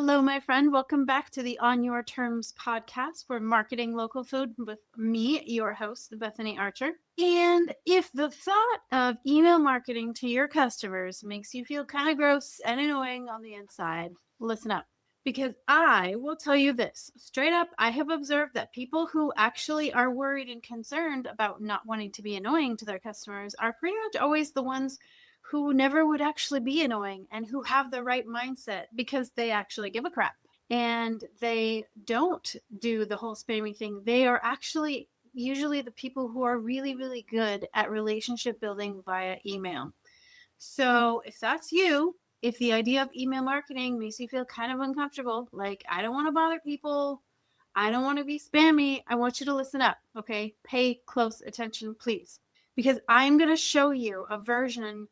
Hello, my friend. Welcome back to the On Your Terms podcast. We're marketing local food with me, your host, Bethany Archer. And if the thought of email marketing to your customers makes you feel kind of gross and annoying on the inside, listen up. Because I will tell you this straight up, I have observed that people who actually are worried and concerned about not wanting to be annoying to their customers are pretty much always the ones who never would actually be annoying and who have the right mindset because they actually give a crap and they don't do the whole spammy thing. They are actually usually the people who are really, really good at relationship building via email. So if that's you, if the idea of email marketing makes you feel kind of uncomfortable, like I don't want to bother people, I don't want to be spammy, I want you to listen up, okay? Pay close attention, please. Because I'm going to show you a version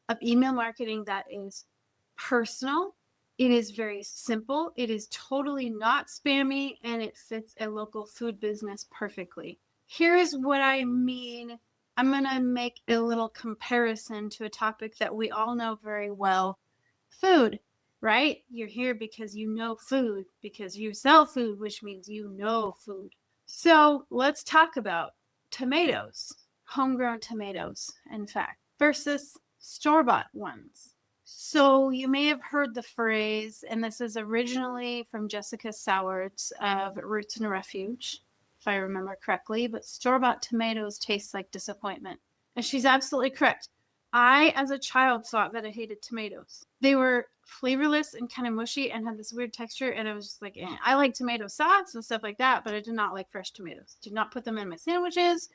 of email marketing that is personal. It is very simple. It is totally not spammy and it fits a local food business perfectly. Here is what I mean. I'm going to make a little comparison to a topic that we all know very well, food, right? You're here because you know food, because you sell food, which means you know food. So let's talk about tomatoes, homegrown tomatoes, in fact, versus store-bought ones. So you may have heard the phrase, and this is originally from Jessica Sowards of Roots and Refuge, if I remember correctly, but store-bought tomatoes taste like disappointment. And she's absolutely correct. I, as a child, thought that I hated tomatoes. They were flavorless and kind of mushy and had this weird texture, and I was just like, eh. I like tomato sauce and stuff like that, but I did not like fresh tomatoes. Do not put them in my sandwiches.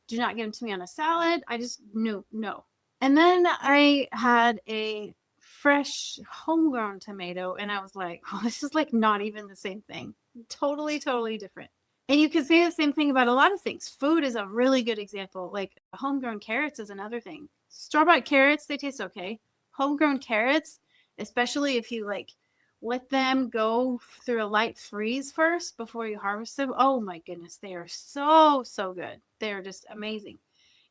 Do not give them to me on a salad. I just, no. And then I had a fresh homegrown tomato, and I was like, oh, this is like not even the same thing. Totally, totally different. And you can say the same thing about a lot of things. Food is a really good example. Like homegrown carrots is another thing. Store-bought carrots, they taste okay. Homegrown carrots, especially if you like let them go through a light freeze first before you harvest them. Oh my goodness, they are so, so good. They're just amazing.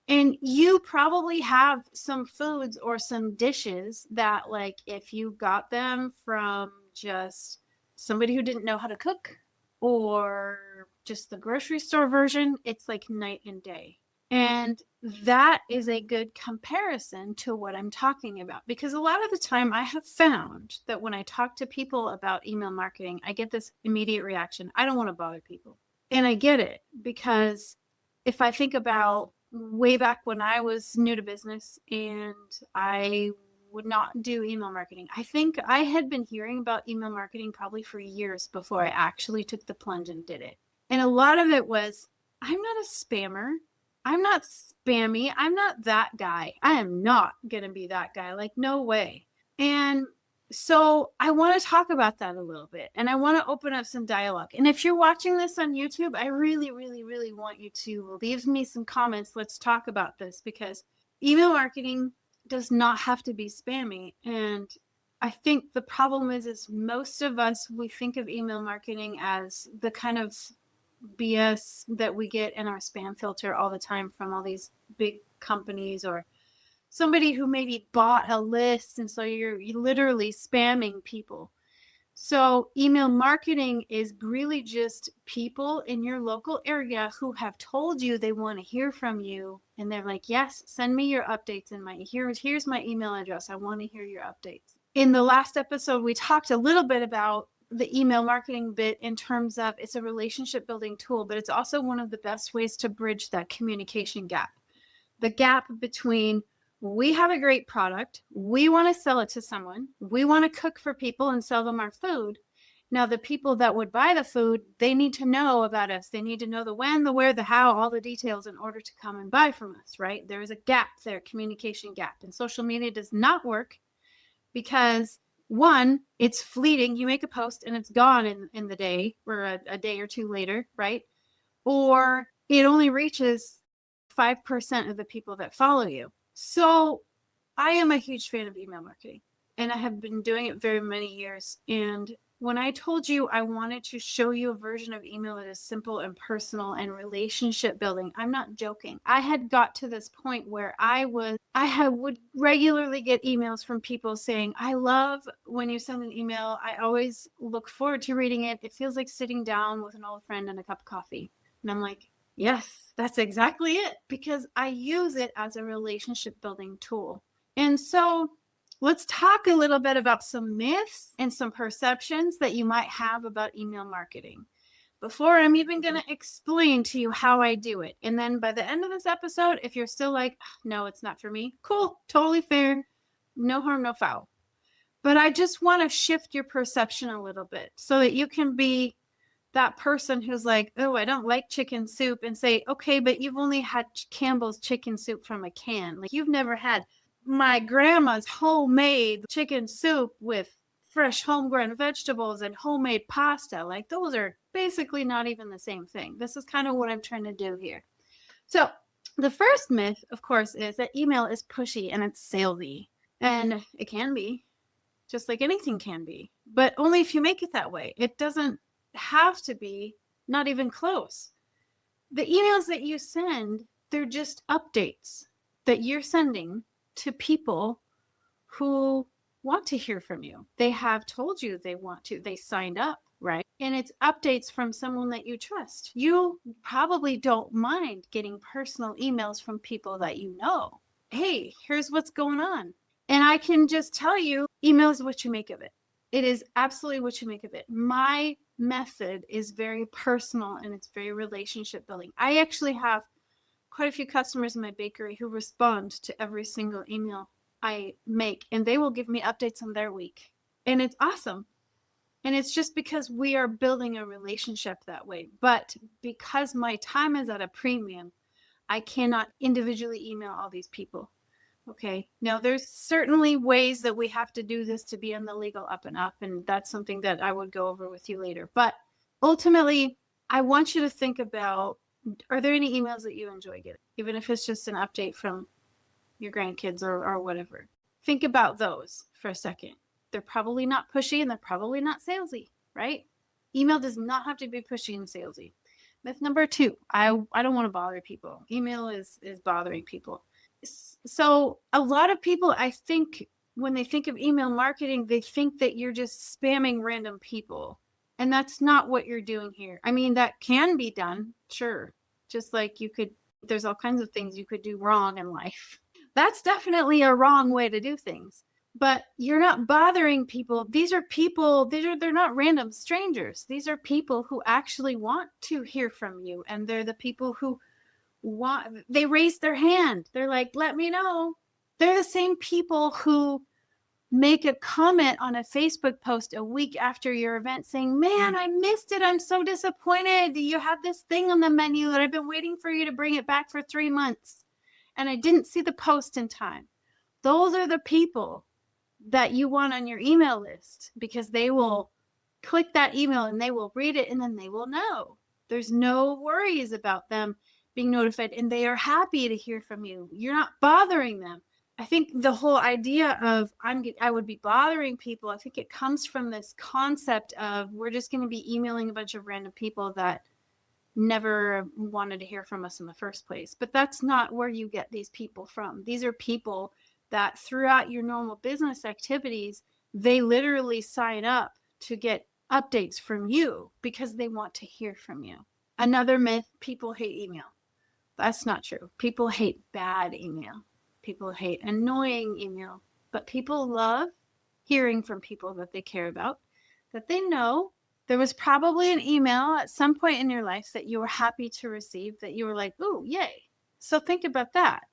And you probably have some foods or some dishes that, like, if you got them from just somebody who didn't know how to cook or just the grocery store version, it's like night and day. And that is a good comparison to what I'm talking about. Because a lot of the time I have found that when I talk to people about email marketing, I get this immediate reaction. I don't want to bother people. And I get it because if I think about way back when I was new to business and I would not do email marketing, I think I had been hearing about email marketing probably for years before I actually took the plunge and did it. And a lot of it was, I'm not a spammer. I'm not spammy. I'm not that guy. I am not going to be that guy. Like, no way. And so I want to talk about that a little bit and I want to open up some dialogue. And if you're watching this on YouTube, I really, really, really want you to leave me some comments. Let's talk about this because email marketing does not have to be spammy. And I think the problem is most of us, we think of email marketing as the kind of BS that we get in our spam filter all the time from all these big companies or somebody who maybe bought a list and so you're literally spamming people. So email marketing is really just people in your local area who have told you they want to hear from you and they're like, yes, send me your updates and here's my email address. I want to hear your updates. In the last episode, we talked a little bit about the email marketing bit in terms of it's a relationship building tool, but it's also one of the best ways to bridge that communication gap. The gap between we have a great product, we want to sell it to someone, we want to cook for people and sell them our food. Now, the people that would buy the food, they need to know about us. They need to know the when, the where, the how, all the details in order to come and buy from us, right? There is a gap there, communication gap. And social media does not work because one, it's fleeting. You make a post and it's gone in the day or a day or two later, right? Or it only reaches 5% of the people that follow you. So I am a huge fan of email marketing and I have been doing it very many years. And When I told you I wanted to show you a version of email that is simple and personal and relationship building, I'm not joking. I had got to this point where would regularly get emails from people saying, I love when you send an email. I always look forward to reading it. It feels like sitting down with an old friend and a cup of coffee. And I'm like, yes, that's exactly it, because I use it as a relationship building tool. And so let's talk a little bit about some myths and some perceptions that you might have about email marketing before I'm even going to explain to you how I do it. And then by the end of this episode, if you're still like, no, it's not for me, cool, totally fair. No harm, no foul. But I just want to shift your perception a little bit so that you can be that person who's like, oh, I don't like chicken soup, and say, okay, but you've only had Campbell's chicken soup from a can. Like, you've never had my grandma's homemade chicken soup with fresh homegrown vegetables and homemade pasta. Like, those are basically not even the same thing. This is kind of what I'm trying to do here. So the first myth, of course, is that email is pushy and it's salesy. And it can be, just like anything can be, but only if you make it that way. It doesn't have to be, not even close. The emails that you send, they're just updates that you're sending to people who want to hear from you. They have told you they want to, they signed up, right? And it's updates from someone that you trust. You probably don't mind getting personal emails from people that you know. Hey, here's what's going on. And I can just tell you, email is what you make of it. It is absolutely what you make of it. My method is very personal and it's very relationship building. I actually have quite a few customers in my bakery who respond to every single email I make, and they will give me updates on their week. And it's awesome. And it's just because we are building a relationship that way. But because my time is at a premium, I cannot individually email all these people. Okay. Now, there's certainly ways that we have to do this to be on the legal up and up. And that's something that I would go over with you later. But ultimately, I want you to think about, are there any emails that you enjoy getting, even if it's just an update from your grandkids or whatever? Think about those for a second. They're probably not pushy and they're probably not salesy, right? Email does not have to be pushy and salesy. Myth number 2, I don't want to bother people. Email is bothering people. So a lot of people, I think, when they think of email marketing, they think that you're just spamming random people. And that's not what you're doing here. I mean, that can be done, sure. Just like there's all kinds of things you could do wrong in life. That's definitely a wrong way to do things. But you're not bothering people. These are people, they're not random strangers. These are people who actually want to hear from you. And they're the people who they raise their hand. They're like, let me know. They're the same people who make a comment on a Facebook post a week after your event saying, man, I missed it. I'm so disappointed. You had this thing on the menu that I've been waiting for you to bring it back for 3 months. And I didn't see the post in time. Those are the people that you want on your email list, because they will click that email and they will read it and then they will know. There's no worries about them being notified, and they are happy to hear from you. You're not bothering them. I think the whole idea of I would be bothering people, I think it comes from this concept of we're just going to be emailing a bunch of random people that never wanted to hear from us in the first place. But that's not where you get these people from. These are people that throughout your normal business activities, they literally sign up to get updates from you because they want to hear from you. Another myth, people hate email. That's not true. People hate bad email. People hate annoying email. But people love hearing from people that they care about, that they know. There was probably an email at some point in your life that you were happy to receive, that you were like, ooh, yay. So think about that.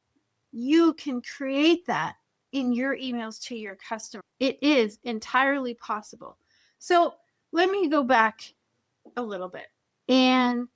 You can create that in your emails to your customer. It is entirely possible. So let me go back a little bit. And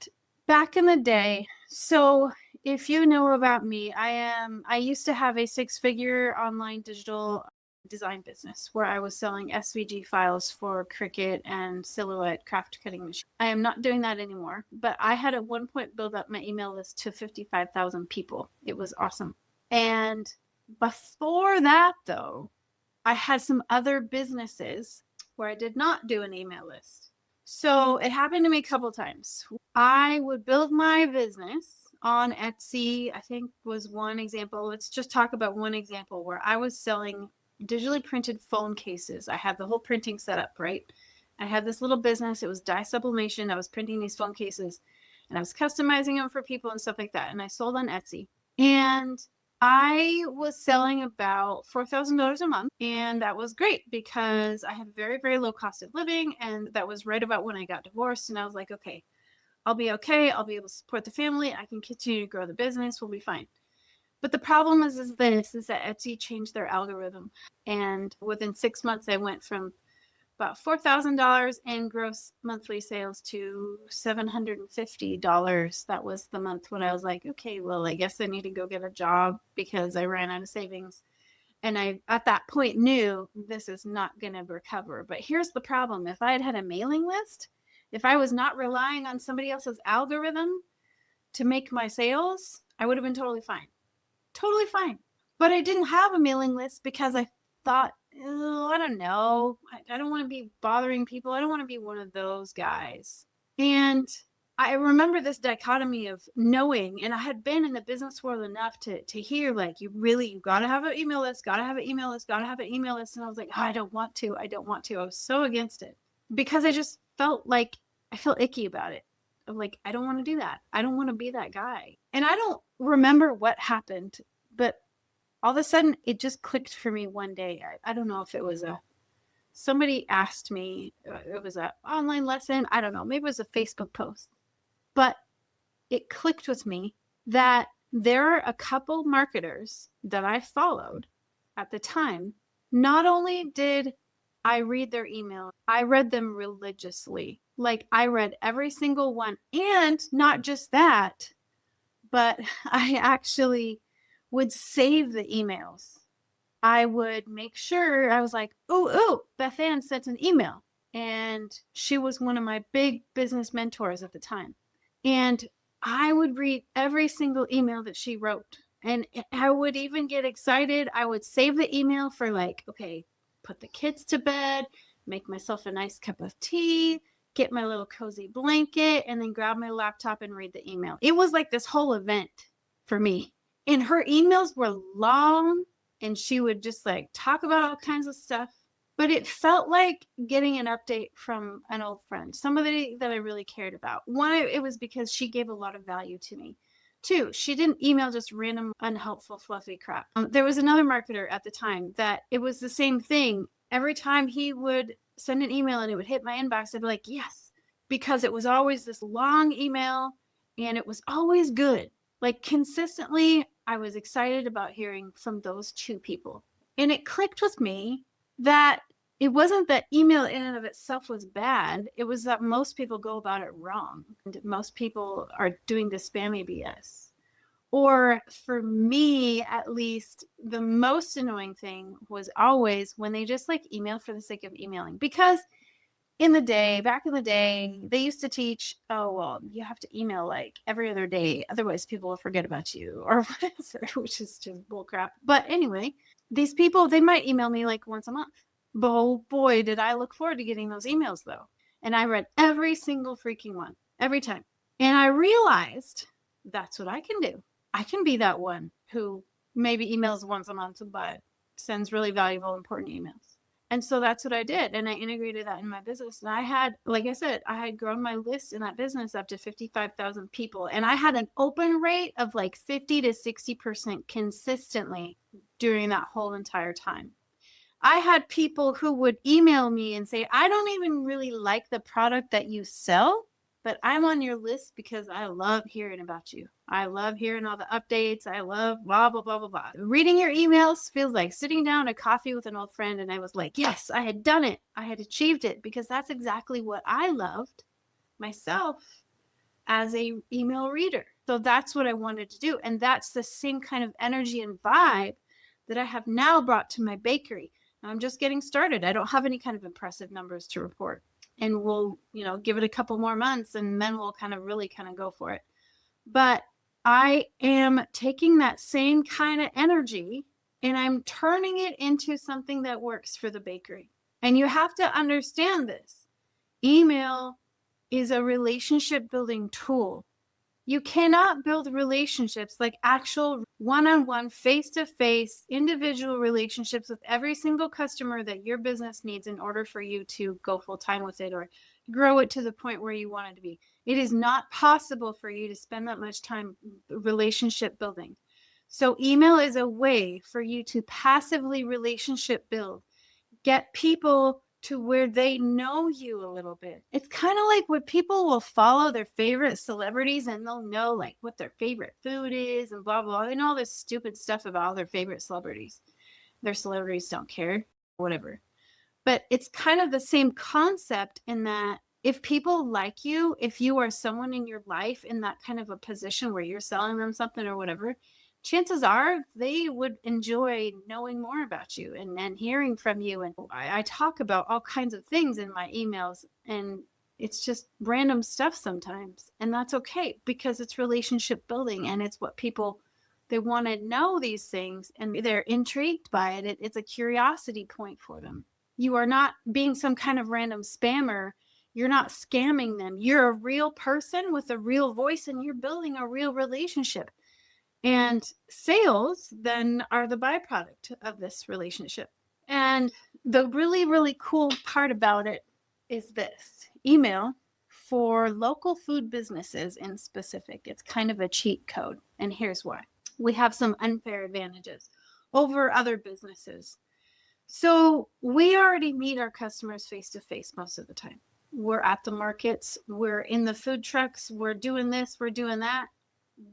back in the day, so if you know about me, I used to have a 6-figure online digital design business where I was selling SVG files for Cricut and Silhouette craft cutting machine. I am not doing that anymore, but I had at one point built up my email list to 55,000 people. It was awesome. And before that, though, I had some other businesses where I did not do an email list. So it happened to me a couple times. I would build my business on Etsy, I think was one example. Let's just talk about one example where I was selling digitally printed phone cases. I had the whole printing set up, right? I had this little business. It was dye sublimation. I was printing these phone cases and I was customizing them for people and stuff like that. And I sold on Etsy. And I was selling about $4,000 a month. And that was great because I had very, very low cost of living. And that was right about when I got divorced. And I was like, okay, I'll be okay. I'll be able to support the family. I can continue to grow the business. We'll be fine. But the problem is that Etsy changed their algorithm. And within 6 months, I went from about $4,000 in gross monthly sales to $750. That was the month when I was like, okay, well, I guess I need to go get a job because I ran out of savings. And I, at that point, knew this is not going to recover. But here's the problem. If I had had a mailing list, if I was not relying on somebody else's algorithm to make my sales, I would have been totally fine. Totally fine. But I didn't have a mailing list because I thought, oh, I don't know. I don't want to be bothering people. I don't want to be one of those guys. And I remember this dichotomy of knowing, and I had been in the business world enough to hear, like, you got to have an email list, got to have an email list, got to have an email list. And I was like, oh, I don't want to. I was so against it because I just felt like I felt icky about it. I'm like, I don't want to do that. I don't want to be that guy. And I don't remember what happened, but all of a sudden it just clicked for me one day. I don't know if it was somebody asked me, it was an online lesson. I don't know. Maybe it was a Facebook post, but it clicked with me that there are a couple marketers that I followed at the time. Not only did I read their email, I read them religiously. Like I read every single one. And not just that, but I actually would save the emails. I would make sure I was like, ooh, Beth Ann sent an email. And she was one of my big business mentors at the time. And I would read every single email that she wrote. And I would even get excited. I would save the email for like, okay, put the kids to bed, make myself a nice cup of tea, get my little cozy blanket, and then grab my laptop and read the email. It was like this whole event for me. And her emails were long and she would just like talk about all kinds of stuff. But it felt like getting an update from an old friend, somebody that I really cared about. One, it was because she gave a lot of value to me. Two, she didn't email just random, unhelpful, fluffy crap. There was another marketer at the time that it was the same thing. Every time he would send an email and it would hit my inbox, I'd be like, yes, because it was always this long email and it was always good. Like consistently, I was excited about hearing from those two people. And it clicked with me that it wasn't that email in and of itself was bad. It was that most people go about it wrong. And most people are doing the spammy BS. Or for me, at least, the most annoying thing was always when they just like email for the sake of emailing. Because back in the day, they used to teach, oh, well, you have to email like every other day. Otherwise, people will forget about you or whatever, which is just bullcrap. But anyway, these people, they might email me like once a month. But oh boy, did I look forward to getting those emails though. And I read every single freaking one, every time. And I realized that's what I can do. I can be that one who maybe emails once a month, but sends really valuable, important emails. And so that's what I did. And I integrated that in my business. And I had, like I said, I had grown my list in that business up to 55,000 people. And I had an open rate of like 50 to 60% consistently during that whole entire time. I had people who would email me and say, I don't even really like the product that you sell, but I'm on your list because I love hearing about you. I love hearing all the updates. I love blah, blah, blah, blah, blah. Reading your emails feels like sitting down a coffee with an old friend. And I was like, yes, I had done it. I had achieved it because that's exactly what I loved myself as a email reader. So that's what I wanted to do. And that's the same kind of energy and vibe that I have now brought to my bakery. Now I'm just getting started. I don't have any kind of impressive numbers to report. And we'll, give it a couple more months and then we'll really go for it. But I am taking that same kind of energy and I'm turning it into something that works for the bakery. And you have to understand this. Email is a relationship building tool. You cannot build relationships like actual one-on-one, face-to-face, individual relationships with every single customer that your business needs in order for you to go full-time with it or grow it to the point where you want it to be. It is not possible for you to spend that much time relationship building. So email is a way for you to passively relationship build, get people to where they know you a little bit. It's kind of like when people will follow their favorite celebrities and they'll know like what their favorite food is and blah, blah. They know all this stupid stuff about all their favorite celebrities. Their celebrities don't care, whatever. But it's kind of the same concept in that if people like you, if you are someone in your life in that kind of a position where you're selling them something or whatever, chances are they would enjoy knowing more about you and hearing from you. And I talk about all kinds of things in my emails, and it's just random stuff sometimes. And that's okay because it's relationship building and it's what people, they want to know these things and they're intrigued by it. It's a curiosity point for them. You are not being some kind of random spammer. You're not scamming them. You're a real person with a real voice and you're building a real relationship. And sales then are the byproduct of this relationship. And the really, really cool part about it is this email for local food businesses in specific. It's kind of a cheat code. And here's why. We have some unfair advantages over other businesses. So we already meet our customers face to face most of the time. We're at the markets, we're in the food trucks, we're doing this, we're doing that.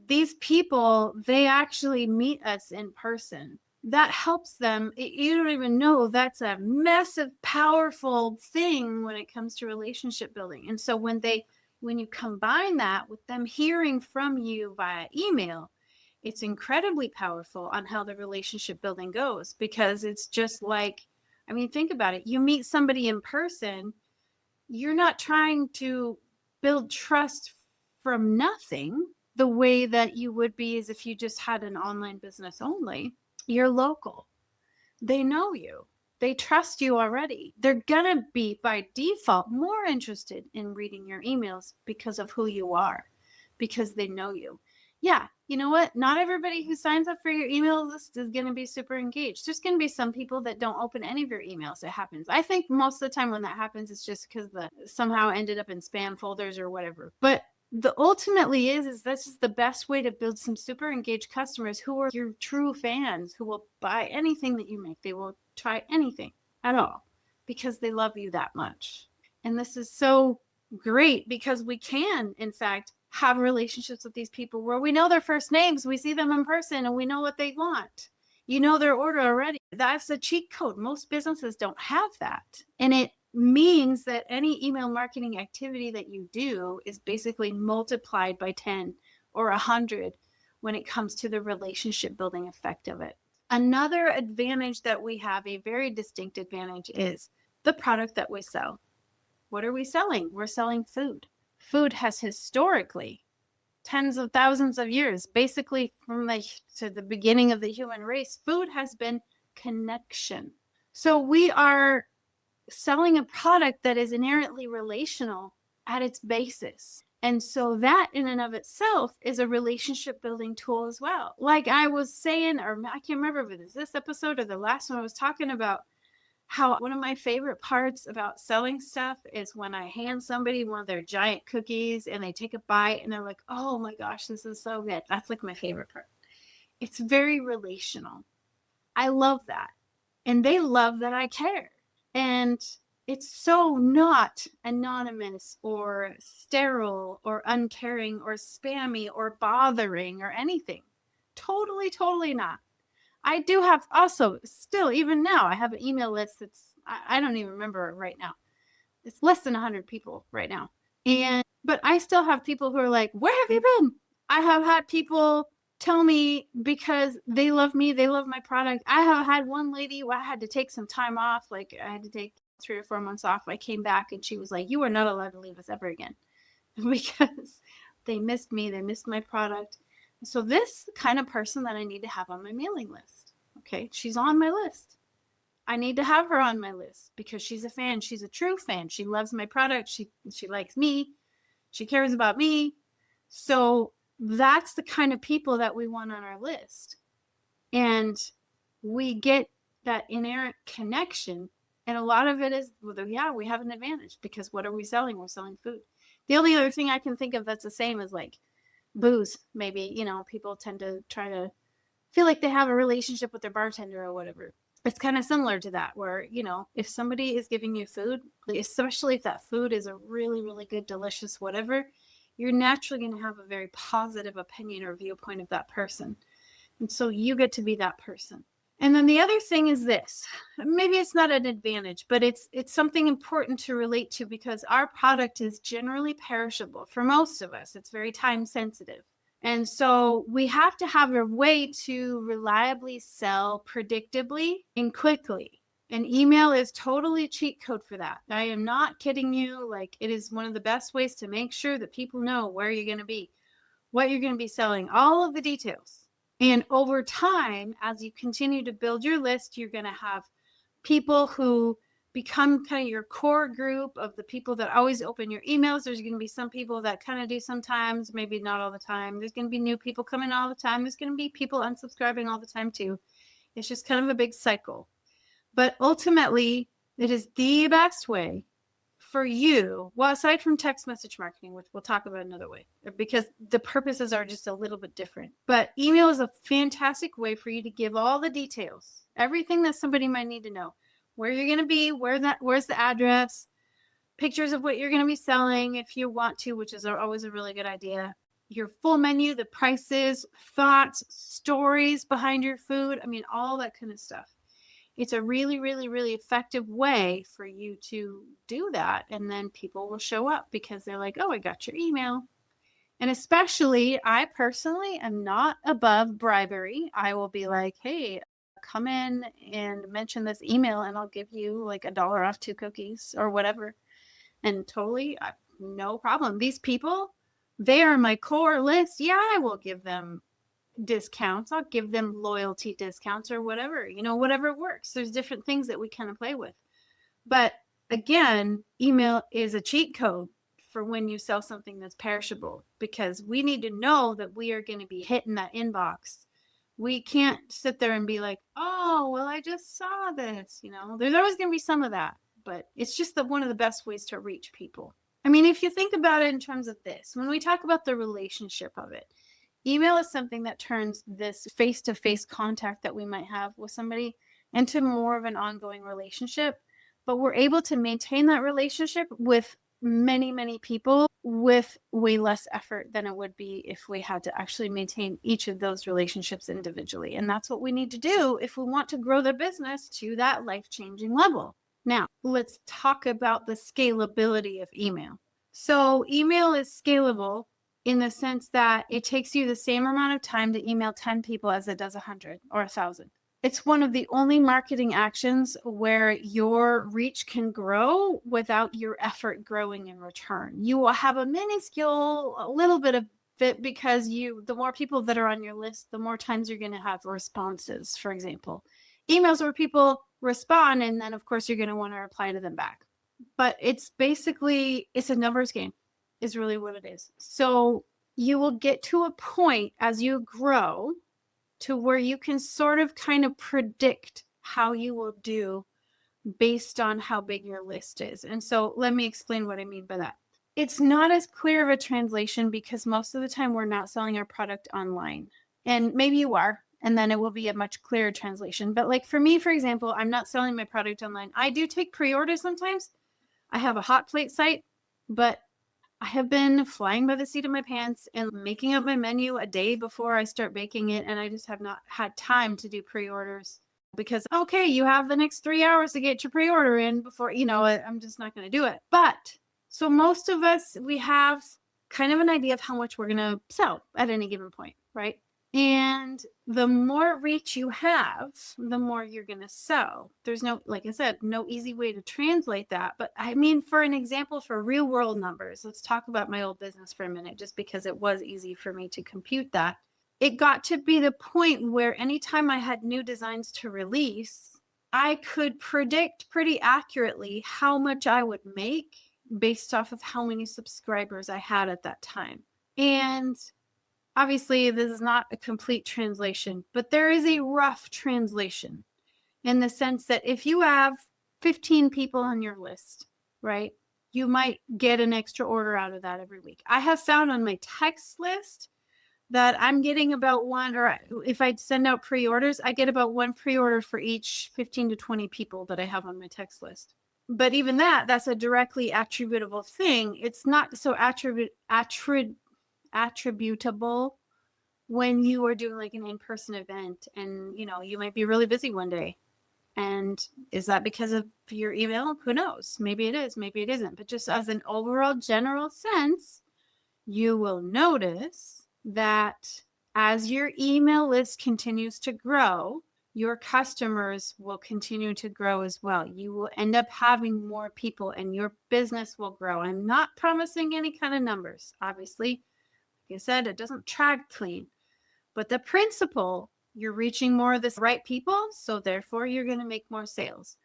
These people, they actually meet us in person. That helps them. You don't even know that's a massive, powerful thing when it comes to relationship building. And so when you combine that with them hearing from you via email, it's incredibly powerful on how the relationship building goes, because it's just like, I mean, think about it. You meet somebody in person, you're not trying to build trust from nothing the way that you would be as if you just had an online business only. You're local. They know you. They trust you already. They're going to be by default more interested in reading your emails because of who you are, because they know you. Yeah, you know what? Not everybody who signs up for your email list is going to be super engaged. There's going to be some people that don't open any of your emails. It happens. I think most of the time when that happens, it's just because the somehow ended up in spam folders or whatever. But the ultimately is this is the best way to build some super engaged customers who are your true fans, who will buy anything that you make. They will try anything at all because they love you that much. And this is so great because we can, in fact, have relationships with these people where we know their first names, we see them in person, and we know what they want. You know their order already. That's a cheat code. Most businesses don't have that. And it means that any email marketing activity that you do is basically multiplied by 10 or 100 when it comes to the relationship building effect of it. Another advantage that we have, a very distinct advantage, is the product that we sell. What are we selling? We're selling food. Food has historically, tens of thousands of years, basically from the beginning of the human race, food has been connection. So we are selling a product that is inherently relational at its basis. And so that in and of itself is a relationship building tool as well. Like I was saying, or I can't remember if it was this episode or the last one, I was talking about how one of my favorite parts about selling stuff is when I hand somebody one of their giant cookies and they take a bite and they're like, oh my gosh, this is so good. That's like my favorite part. It's very relational. I love that. And they love that I care. And it's so not anonymous or sterile or uncaring or spammy or bothering or anything. Totally, totally not. I do have also still, even now, I have an email list that's, I don't even remember right now. It's less than 100 people right now. But I still have people who are like, where have you been? I have had people tell me because they love me, they love my product. I have had one lady where I had to take some time off. Like I had to take 3 or 4 months off. I came back and she was like, you are not allowed to leave us ever again because they missed me. They missed my product. So this kind of person that I need to have on my mailing list. Okay, she's on my list. I need to have her on my list because she's a fan. She's a true fan. She loves my product. She likes me. She cares about me. So that's the kind of people that we want on our list. And we get that inherent connection. And a lot of it is, well, yeah, we have an advantage because what are we selling? We're selling food. The only other thing I can think of that's the same is like booze. Maybe, people tend to try to feel like they have a relationship with their bartender or whatever. It's kind of similar to that, where, if somebody is giving you food, especially if that food is a really, really good, delicious, whatever, you're naturally going to have a very positive opinion or viewpoint of that person. And so you get to be that person. And then the other thing is this, maybe it's not an advantage, but it's something important to relate to because our product is generally perishable. For most of us, it's very time sensitive. And so we have to have a way to reliably sell predictably and quickly. And email is totally a cheat code for that. I am not kidding you. Like, it is one of the best ways to make sure that people know where you're going to be, what you're going to be selling, all of the details. And over time, as you continue to build your list, you're going to have people who become kind of your core group of the people that always open your emails. There's going to be some people that kind of do sometimes, maybe not all the time. There's going to be new people coming all the time. There's going to be people unsubscribing all the time too. It's just kind of a big cycle. But ultimately, it is the best way for you, well, aside from text message marketing, which we'll talk about another way, because the purposes are just a little bit different. But email is a fantastic way for you to give all the details, everything that somebody might need to know, where you're going to be, where's the address, pictures of what you're going to be selling if you want to, which is always a really good idea. Your full menu, the prices, thoughts, stories behind your food. I mean, all that kind of stuff. It's a really, really, really effective way for you to do that. And then people will show up because they're like, oh, I got your email. And especially, I personally am not above bribery. I will be like, hey, come in and mention this email and I'll give you like $1 off 2 cookies or whatever. And totally, no problem. These people, they are my core list. Yeah, I will give them discounts. I'll give them loyalty discounts or whatever, whatever works. There's different things that we kind of play with. But again, email is a cheat code for when you sell something that's perishable, because we need to know that we are going to be hitting that inbox. We can't sit there and be like, oh, well, I just saw this. There's always going to be some of that, but it's just one of the best ways to reach people. I mean, if you think about it in terms of this, when we talk about the relationship of it, email is something that turns this face-to-face contact that we might have with somebody into more of an ongoing relationship. But we're able to maintain that relationship with many, many people with way less effort than it would be if we had to actually maintain each of those relationships individually. And that's what we need to do if we want to grow the business to that life-changing level. Now, let's talk about the scalability of email. So email is scalable in the sense that it takes you the same amount of time to email 10 people as it does 100 or 1,000. It's one of the only marketing actions where your reach can grow without your effort growing in return. You will have a minuscule, a little bit of it because the more people that are on your list, the more times you're going to have responses, for example. Emails where people respond, and then of course you're going to want to reply to them back. But it's a numbers game is really what it is. So you will get to a point as you grow to where you can sort of kind of predict how you will do based on how big your list is. And so let me explain what I mean by that. It's not as clear of a translation because most of the time we're not selling our product online. And maybe you are, and then it will be a much clearer translation. But like for me, for example, I'm not selling my product online. I do take pre-orders sometimes. I have a hot plate site, but I have been flying by the seat of my pants and making up my menu a day before I start baking it. And I just have not had time to do pre-orders because, okay, you have the next 3 hours to get your pre-order in before, I'm just not going to do it. But so most of us, we have kind of an idea of how much we're going to sell at any given point, right? And the more reach you have, the more you're going to sell. There's like I said, no easy way to translate that. But I mean, for an example, for real world numbers, let's talk about my old business for a minute, just because it was easy for me to compute that. It got to be the point where anytime I had new designs to release, I could predict pretty accurately how much I would make based off of how many subscribers I had at that time. And obviously, this is not a complete translation, but there is a rough translation in the sense that if you have 15 people on your list, right, you might get an extra order out of that every week. I have found on my text list that I'm getting about one, or if I send out pre-orders, I get about one pre-order for each 15 to 20 people that I have on my text list. But even that's a directly attributable thing. It's not so attributable when you are doing like an in-person event and you might be really busy one day. And is that because of your email? Who knows? Maybe it is, maybe it isn't. But just as an overall general sense, you will notice that as your email list continues to grow, your customers will continue to grow as well. You will end up having more people and your business will grow. I'm not promising any kind of numbers. Obviously, like I said, it doesn't track clean. But the principle, you're reaching more of the right people, so therefore you're going to make more sales.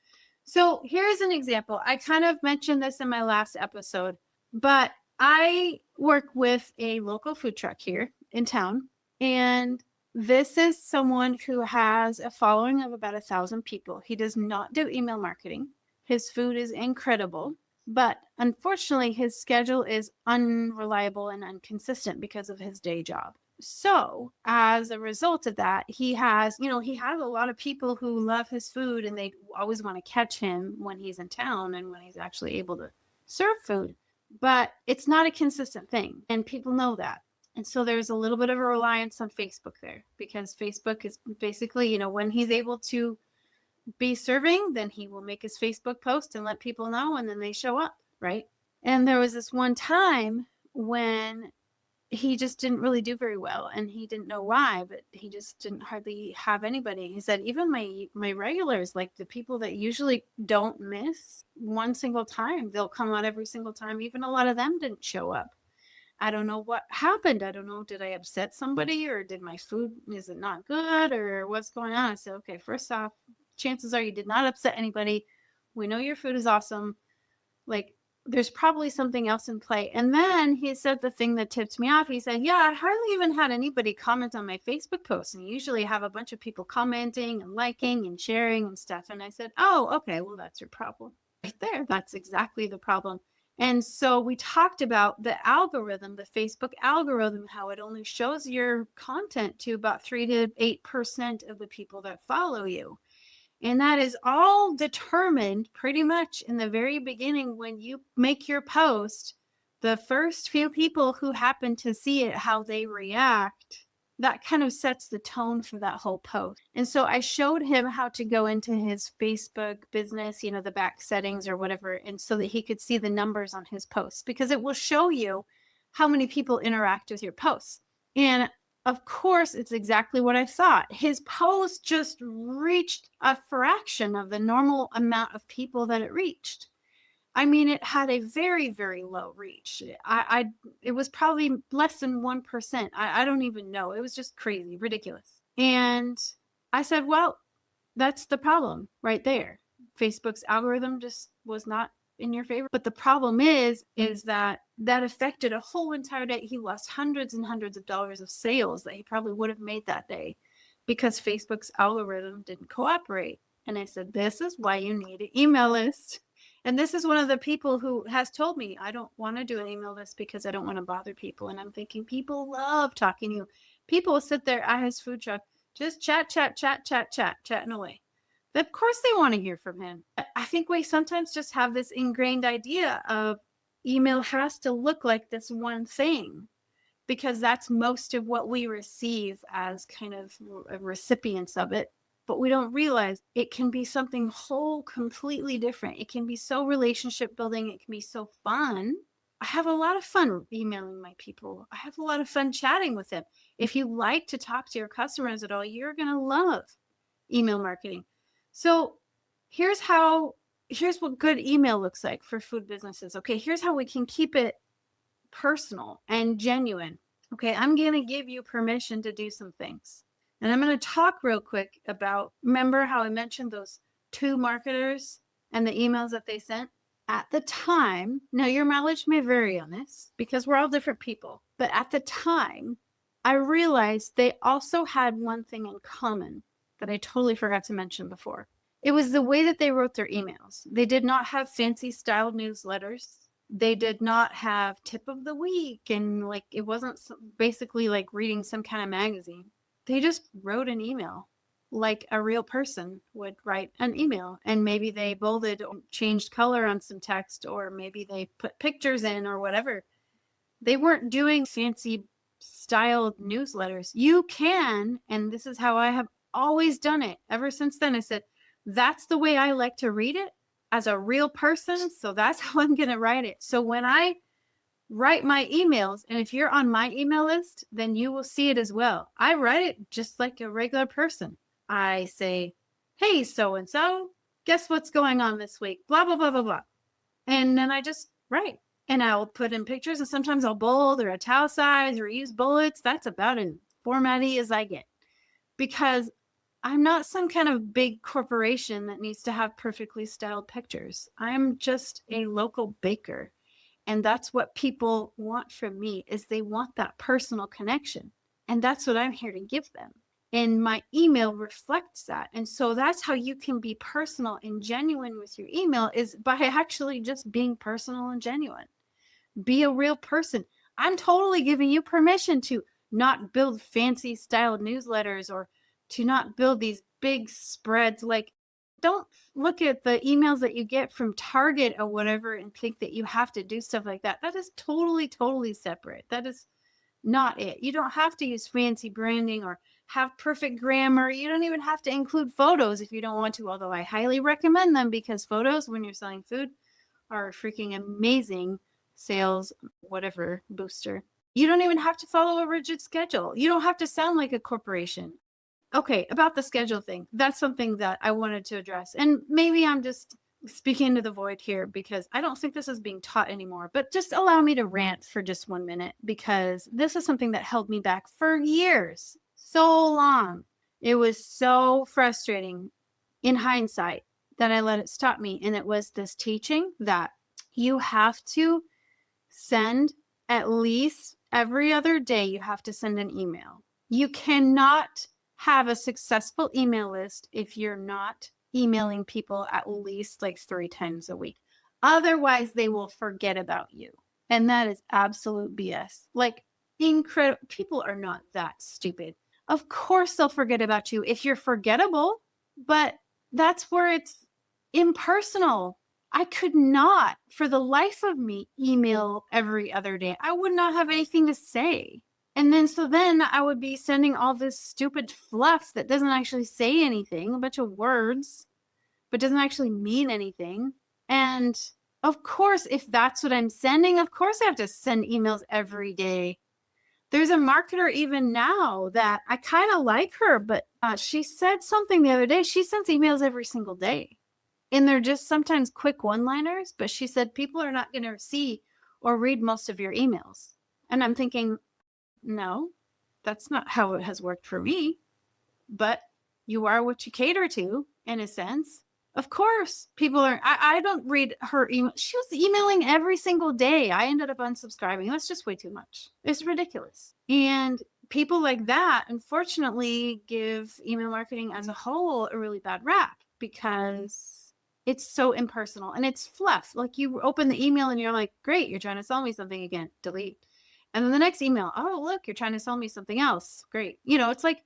So here's an example. I kind of mentioned this in my last episode, but I work with a local food truck here in town, and this is someone who has a following of about 1,000 people. He does not do email marketing. His food is incredible, but unfortunately, his schedule is unreliable and inconsistent because of his day job. So as a result of that, he has a lot of people who love his food and they always want to catch him when he's in town and when he's actually able to serve food. But it's not a consistent thing, and people know that. And so there's a little bit of a reliance on Facebook there, because Facebook is basically, when he's able to be serving, then he will make his Facebook post and let people know, and then they show up, right? And there was this one time when he just didn't really do very well, and he didn't know why, but he just didn't hardly have anybody. He said even my regulars, like the people that usually don't miss one single time, they'll come out every single time, even a lot of them didn't show up. I don't know what happened. I don't know, did I upset somebody, or did my food, is it not good, or what's going on? I said, okay, first off, chances are you did not upset anybody. We know your food is awesome. Like, there's probably something else in play. And then he said the thing that tipped me off. He said, yeah, I hardly even had anybody comment on my Facebook posts. And usually have a bunch of people commenting and liking and sharing and stuff. And I said, oh, okay, well, that's your problem right there. That's exactly the problem. And so we talked about the algorithm, the Facebook algorithm, how it only shows your content to about 3 to 8% of the people that follow you. And that is all determined pretty much in the very beginning when you make your post. The first few people who happen to see it, how they react, that kind of sets the tone for that whole post. And so I showed him how to go into his Facebook business, the back settings or whatever, and so that he could see the numbers on his posts, because it will show you how many people interact with your posts. And of course, it's exactly what I thought. His post just reached a fraction of the normal amount of people that it reached. I mean, it had a very, very low reach. It was probably less than 1%. I don't even know. It was just crazy, ridiculous. And I said, well, that's the problem right there. Facebook's algorithm just was not in your favor. But the problem is that affected a whole entire day. He lost hundreds and hundreds of dollars of sales that he probably would have made that day because Facebook's algorithm didn't cooperate. And I said, this is why you need an email list. And this is one of the people who has told me, I don't want to do an email list because I don't want to bother people. And I'm thinking, people love talking to you. People will sit there at his food truck, just chatting away. Of course they want to hear from him. I think we sometimes just have this ingrained idea of email has to look like this one thing, because that's most of what we receive as kind of recipients of it. But we don't realize it can be something whole completely different. It can be so relationship building. It can be so fun. I have a lot of fun emailing my people. I have a lot of fun chatting with them. If you like to talk to your customers at all, you're going to love email marketing. So here's what good email looks like for food businesses. Okay, here's how we can keep it personal and genuine. Okay, I'm going to give you permission to do some things. And I'm going to talk real quick about, remember how I mentioned those two marketers and the emails that they sent at the time. Now, your mileage may vary on this because we're all different people, but at the time, I realized they also had one thing in common that I totally forgot to mention before. It was the way that they wrote their emails. They did not have fancy styled newsletters. They did not have tip of the week, and like it wasn't basically like reading some kind of magazine. They just wrote an email like a real person would write an email, and maybe they bolded or changed color on some text, or maybe they put pictures in or whatever. They weren't doing fancy styled newsletters. You can, and this is how I have always done it ever since then. I said, that's the way I like to read it as a real person. So that's how I'm going to write it. So when I write my emails, and if you're on my email list, then you will see it as well. I write it just like a regular person. I say, hey, so-and-so, guess what's going on this week? Blah, blah, blah, blah, blah. And then I just write. And I'll put in pictures, and sometimes I'll bold or italicize or use bullets. That's about as formatty as I get, because I'm not some kind of big corporation that needs to have perfectly styled pictures. I'm just a local baker. And that's what people want from me, is they want that personal connection. And that's what I'm here to give them. And my email reflects that. And so that's how you can be personal and genuine with your email, is by actually just being personal and genuine. Be a real person. I'm totally giving you permission to not build fancy styled newsletters or to not build these big spreads. Like, don't look at the emails that you get from Target or whatever and think that you have to do stuff like that. That is totally, totally separate. That is not it. You don't have to use fancy branding or have perfect grammar. You don't even have to include photos if you don't want to, although I highly recommend them, because photos when you're selling food are freaking amazing sales, whatever, booster. You don't even have to follow a rigid schedule. You don't have to sound like a corporation. Okay, about the schedule thing, that's something that I wanted to address. And maybe I'm just speaking to the void here because I don't think this is being taught anymore, but just allow me to rant for just 1 minute, because this is something that held me back for years, so long. It was so frustrating in hindsight that I let it stop me. And it was this teaching that you have to send at least every other day, you have to send an email. You cannot have a successful email list if you're not emailing people at least like 3 times a week. Otherwise, they will forget about you. And that is absolute BS. Like, incredible. People are not that stupid. Of course, they'll forget about you if you're forgettable, but that's where it's impersonal. I could not, for the life of me, email every other day. I would not have anything to say. And then I would be sending all this stupid fluff that doesn't actually say anything, a bunch of words, but doesn't actually mean anything. And of course, if that's what I'm sending, of course I have to send emails every day. There's a marketer even now that I kind of like her, but she said something the other day. She sends emails every single day. And they're just sometimes quick one-liners, but she said people are not going to see or read most of your emails. And I'm thinking, no, that's not how it has worked for me. But you are what you cater to, in a sense. Of course, people are. I don't read her email. She was emailing every single day. I ended up unsubscribing. That's just way too much. It's ridiculous. And people like that, unfortunately, give email marketing as a whole a really bad rap, because it's so impersonal and it's fluff. Like, you open the email and you're like, great, you're trying to sell me something again. Delete. And then the next email, oh, look, you're trying to sell me something else. Great. It's like,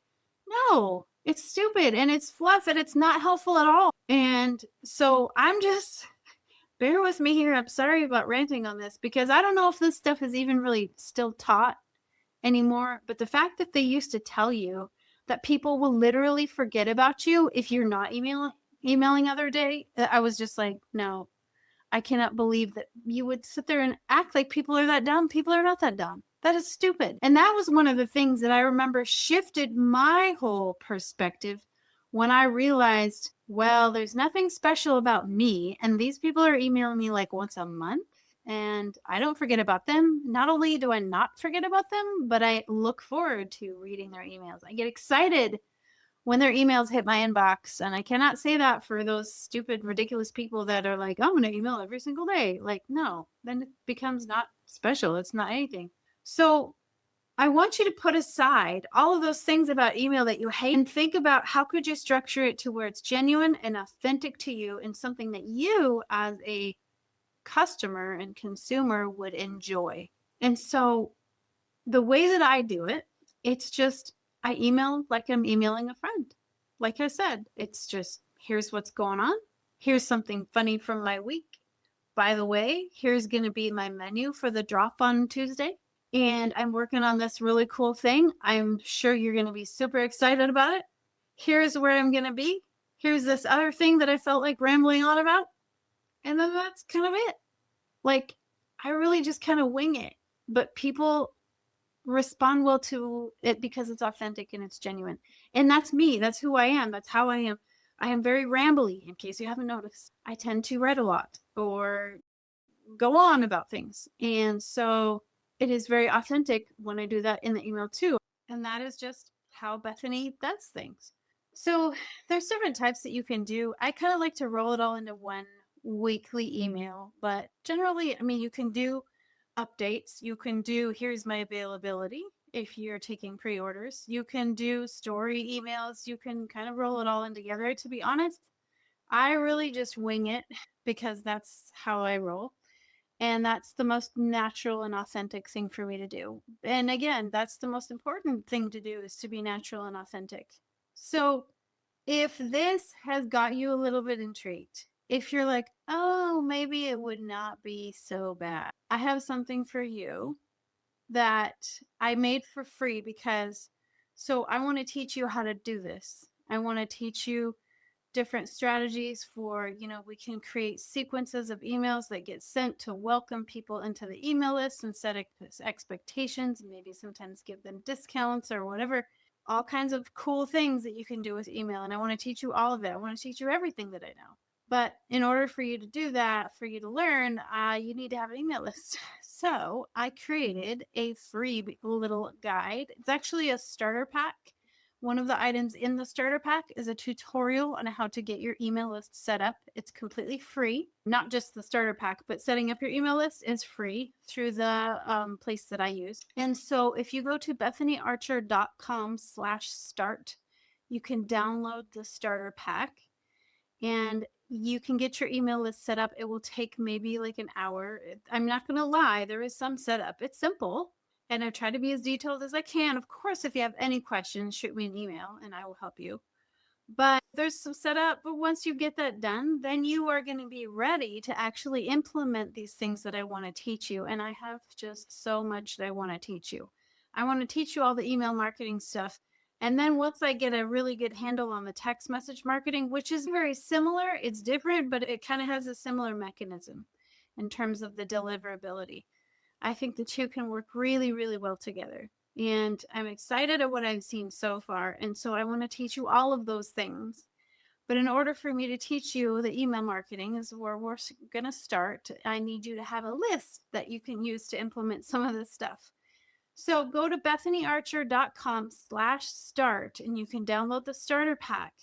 no, it's stupid and it's fluff and it's not helpful at all. And so I'm just, bear with me here. I'm sorry about ranting on this, because I don't know if this stuff is even really still taught anymore. But the fact that they used to tell you that people will literally forget about you if you're not emailing other day, I was just like, no, I cannot believe that you would sit there and act like people are that dumb. People are not that dumb. That is stupid. And that was one of the things that I remember shifted my whole perspective when I realized, well, there's nothing special about me. And these people are emailing me like once a month, and I don't forget about them. Not only do I not forget about them, but I look forward to reading their emails. I get excited when their emails hit my inbox. And I cannot say that for those stupid, ridiculous people that are like, "Oh, I'm going to email every single day." Like, no, then it becomes not special. It's not anything. So I want you to put aside all of those things about email that you hate and think about how could you structure it to where it's genuine and authentic to you and something that you as a customer and consumer would enjoy. And so the way that I do it, it's just I email like I'm emailing a friend. Like I said, it's just here's what's going on. Here's something funny from my week. By the way, here's going to be my menu for the drop on Tuesday. And I'm working on this really cool thing. I'm sure you're going to be super excited about it. Here's where I'm going to be. Here's this other thing that I felt like rambling on about. And then that's kind of it. Like, I really just kind of wing it. But people respond well to it because it's authentic and it's genuine. And that's me. That's who I am. That's how I am. I am very rambly, in case you haven't noticed. I tend to write a lot or go on about things. And so it is very authentic when I do that in the email too. And that is just how Bethany does things. So there's different types that you can do. I kind of like to roll it all into one weekly email, but generally, I mean, you can do updates. You can do, here's my availability if you're taking pre-orders. You can do story emails. You can kind of roll it all in together. To be honest, I really just wing it because that's how I roll. And that's the most natural and authentic thing for me to do. And again, that's the most important thing to do is to be natural and authentic. So if this has got you a little bit intrigued, if you're like, oh, maybe it would not be so bad, I have something for you that I made for free because so I want to teach you how to do this. I want to teach you different strategies for, we can create sequences of emails that get sent to welcome people into the email list and set expectations, maybe sometimes give them discounts or whatever, all kinds of cool things that you can do with email. And I want to teach you all of it. I want to teach you everything that I know. But in order for you to do that, for you to learn, you need to have an email list. So I created a free little guide. It's actually a starter pack. One of the items in the starter pack is a tutorial on how to get your email list set up. It's completely free. Not just the starter pack, but setting up your email list is free through the place that I use. And so if you go to bethanyarcher.com/start, you can download the starter pack and you can get your email list set up. It will take maybe like an hour. I'm not going to lie, there is some setup. It's simple. And I try to be as detailed as I can. Of course, if you have any questions, shoot me an email and I will help you. But there's some setup. But once you get that done, then you are going to be ready to actually implement these things that I want to teach you. And I have just so much that I want to teach you. I want to teach you all the email marketing stuff. And then once I get a really good handle on the text message marketing, which is very similar, it's different, but it kind of has a similar mechanism in terms of the deliverability. I think the two can work really, really well together. And I'm excited at what I've seen so far. And so I want to teach you all of those things. But in order for me to teach you the email marketing is where we're going to start. I need you to have a list that you can use to implement some of this stuff. So go to bethanyarcher.com/start and you can download the starter pack.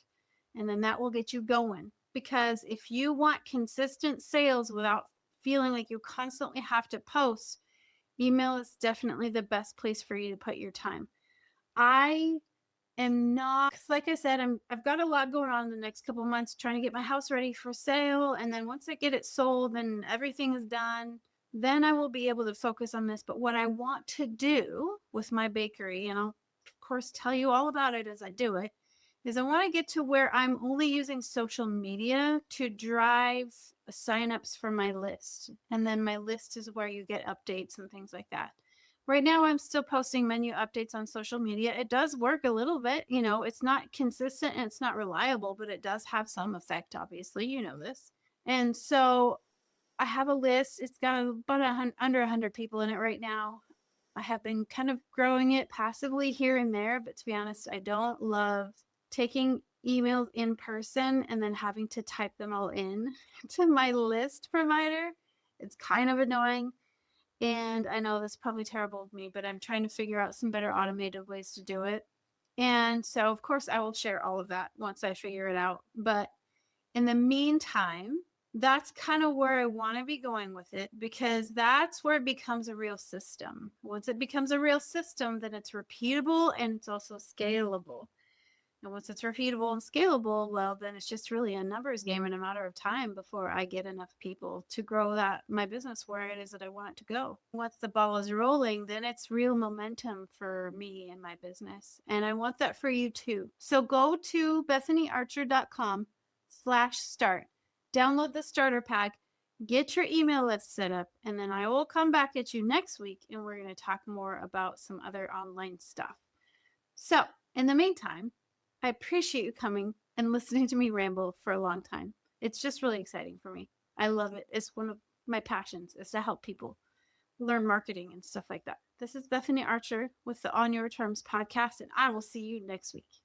And then that will get you going. Because if you want consistent sales without feeling like you constantly have to post, email is definitely the best place for you to put your time. I am not, like I said, I've got a lot going on in the next couple of months trying to get my house ready for sale. And then once I get it sold and everything is done, then I will be able to focus on this. But what I want to do with my bakery, and I'll of course tell you all about it as I do it, is I want to get to where I'm only using social media to drive signups for my list. And then my list is where you get updates and things like that. Right now, I'm still posting menu updates on social media. It does work a little bit. It's not consistent and it's not reliable, but it does have some effect, obviously. You know this. And so I have a list. It's got about under 100 people in it right now. I have been kind of growing it passively here and there, but to be honest, I don't love taking emails in person and then having to type them all in to my list provider. It's kind of annoying. And I know that's probably terrible of me, but I'm trying to figure out some better automated ways to do it. And so, of course, I will share all of that once I figure it out. But in the meantime, that's kind of where I want to be going with it, because that's where it becomes a real system. Once it becomes a real system, then it's repeatable and it's also scalable. And once it's repeatable and scalable, well, then it's just really a numbers game in a matter of time before I get enough people to grow that my business where it is that I want it to go. Once the ball is rolling, then it's real momentum for me and my business. And I want that for you too. So go to bethanyarcher.com/start. Download the starter pack, get your email list set up, and then I will come back at you next week and we're going to talk more about some other online stuff. So, in the meantime, I appreciate you coming and listening to me ramble for a long time. It's just really exciting for me. I love it. It's one of my passions is to help people learn marketing and stuff like that. This is Bethany Archer with the On Your Terms podcast, and I will see you next week.